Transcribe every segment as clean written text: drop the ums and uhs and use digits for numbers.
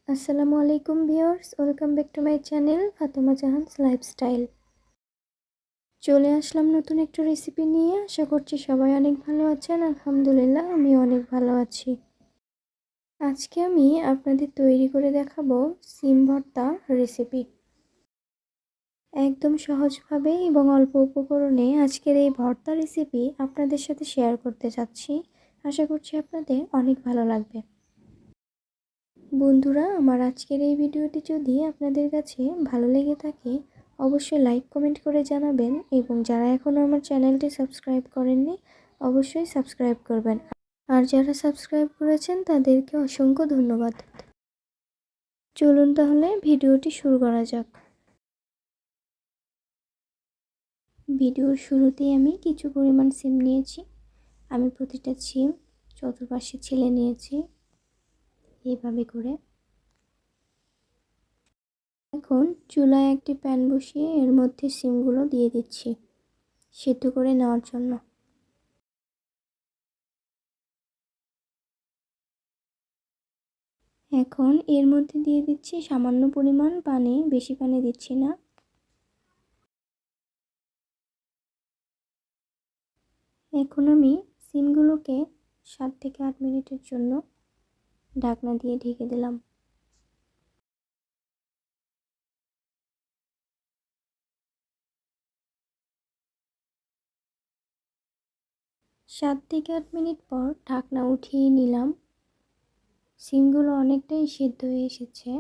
আসসালামু আলাইকুম viewers, welcome back to my channel Fatema Jahan's lifestyle. চলে আসলাম নতুন একটা রেসিপি নিয়ে। আশা করছি সবাই অনেক ভালো আছেন। আলহামদুলিল্লাহ আমি অনেক ভালো আছি। আজকে আমি আপনাদের তৈরি করে দেখাবো সিম ভর্তা রেসিপি। একদম সহজভাবে এবং অল্প উপকরণে আজকের এই ভর্তা রেসিপি আপনাদের সাথে শেয়ার করতে চাচ্ছি। আশা করছি আপনাদের অনেক ভালো লাগবে। বন্ধুরা, আমার আজকের এই ভিডিওটি যদি আপনাদের কাছে ভালো লেগে থাকে অবশ্যই লাইক কমেন্ট করে জানাবেন, এবং যারা এখনও আমার চ্যানেলটি সাবস্ক্রাইব করেননি অবশ্যই সাবস্ক্রাইব করবেন, আর যারা সাবস্ক্রাইব করেছেন তাদেরকে অসংখ্য ধন্যবাদ। চলুন তাহলে ভিডিওটি শুরু করা যাক। ভিডিওর শুরুতেই আমি কিছু পরিমাণ সিম নিয়েছি। আমি প্রতিটা সিম চতুর্পাশে ছিলে নিয়েছি এইভাবে করে। এখন চুলায় একটি প্যান বসিয়ে এর মধ্যে সিমগুলো দিয়ে দিচ্ছি সেদ্ধ করে নেওয়ার জন্য। এখন এর মধ্যে দিয়ে দিচ্ছি সামান্য পরিমাণ পানি, বেশি পানি দিচ্ছি না। এখন আমি সিমগুলোকে 7 থেকে 8 মিনিটের জন্য ঢাকনা দিয়ে ঢেকে দিলাম। সাত থেকে 8 মিনিট পর ঢাকনা উঠিয়ে নিলাম। সিমগুলো অনেকটাই সিদ্ধ হয়ে এসেছে,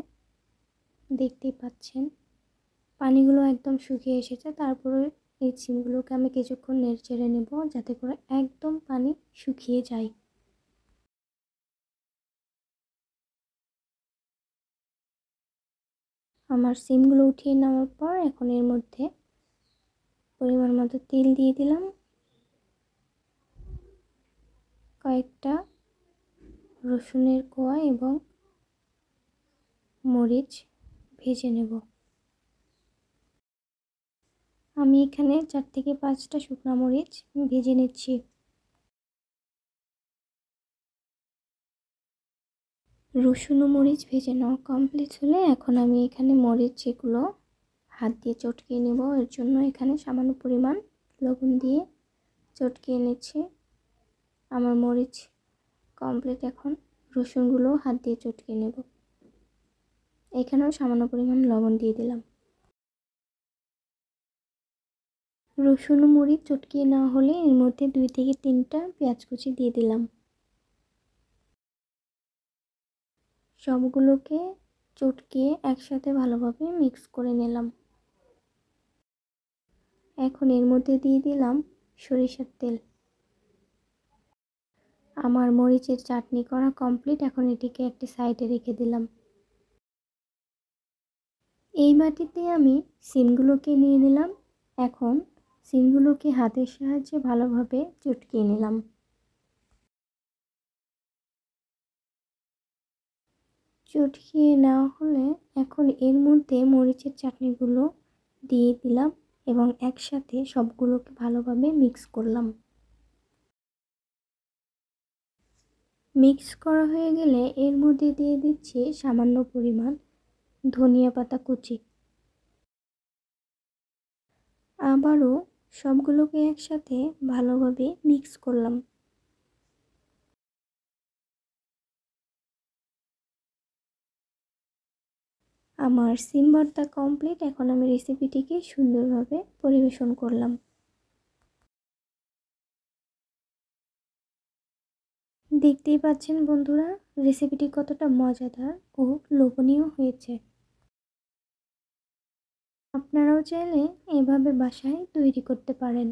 দেখতেই পাচ্ছেন পানিগুলো একদম শুকিয়ে এসেছে। তারপরে এই সিমগুলোকে আমি কিছুক্ষণ নেড়েচেড়ে নেব যাতে করে একদম পানি শুকিয়ে যায়। আমার সিমগুলো উঠিয়ে নেওয়ার পর এখন এর মধ্যে পরিমাণ মতো তেল দিয়ে দিলাম। কয়েকটা রসুনের কোয়া এবং মরিচ ভেজে নেব। আমি এখানে 4 থেকে 5টা শুকনো মরিচ ভেজে নিচ্ছি। রসুন ও মরিচ ভেজে নেওয়া কমপ্লিট হলে এখন আমি এখানে মরিচ যেগুলো হাত দিয়ে চটকিয়ে নেব। এর জন্য এখানে সামান্য পরিমাণ লবণ দিয়ে চটকিয়ে নিচ্ছি। আমার মরিচ কমপ্লিট, এখন রসুনগুলো হাত দিয়ে চটকিয়ে নেব। এখানেও সামান্য পরিমাণ লবণ দিয়ে দিলাম। রসুন ও মরিচ চটকিয়ে নেওয়া হলে এর মধ্যে 2 থেকে 3টা পেঁয়াজ কুচি দিয়ে দিলাম। সবগুলোকে চটকিয়ে একসাথে ভালোভাবে মিক্স করে নিলাম। এখন এর মধ্যে দিয়ে দিলাম সরিষার তেল। আমার মরিচের চাটনি করা কমপ্লিট, এখন এটিকে একটি সাইডে রেখে দিলাম। এই বাটিতে আমি সিমগুলোকে নিয়ে নিলাম। এখন সিমগুলোকে হাতের সাহায্যে ভালোভাবে চটকিয়ে নিলাম। চটকিয়ে নেওয়া হলে এখন এর মধ্যে মরিচের চাটনিগুলো দিয়ে দিলাম এবং একসাথে সবগুলোকে ভালোভাবে মিক্স করলাম। মিক্স করা হয়ে গেলে এর মধ্যে দিয়ে দিচ্ছি সামান্য পরিমাণ ধনিয়া পাতা কুচি। আবারও সবগুলোকে একসাথে ভালোভাবে মিক্স করলাম। আমার সিম ভর্তা কমপ্লিট, এখন আমি রেসিপিটিকে সুন্দরভাবে পরিবেশন করলাম। দেখতেই পাচ্ছেন বন্ধুরা রেসিপিটি কতটা মজাদার ও লোভনীয় হয়েছে। আপনারাও চাইলে এভাবে বাসায় তৈরি করতে পারেন।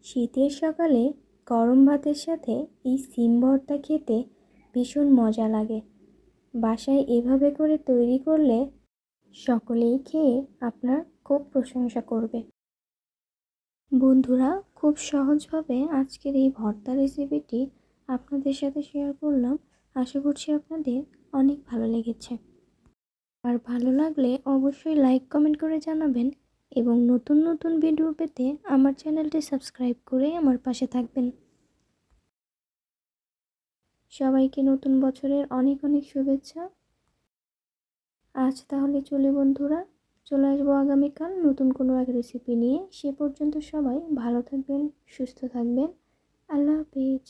শীতের সকালে গরম ভাতের সাথে এই সিম ভর্তা খেতে ভীষণ মজা লাগে। বাসায় এভাবে করে তৈরি করলে সকলেই খেয়ে আপনার খুব প্রশংসা করবে। বন্ধুরা, খুব সহজভাবে আজকের এই ভর্তা রেসিপিটি আপনাদের সাথে শেয়ার করলাম। আশা করছি আপনাদের অনেক ভালো লেগেছে। আর ভালো লাগলে অবশ্যই লাইক কমেন্ট করে জানাবেন, এবং নতুন নতুন ভিডিও পেতে আমার চ্যানেলটি সাবস্ক্রাইব করে আমার পাশে থাকবেন। সবাইকে নতুন বছরের অনেক অনেক শুভেচ্ছা। আজ তাহলে চলি বন্ধুরা, চলে আসবো আগামীকাল নতুন কোনো এক রেসিপি নিয়ে। সে পর্যন্ত সবাই ভালো থাকবেন, সুস্থ থাকবেন। আল্লাহ হাফেজ।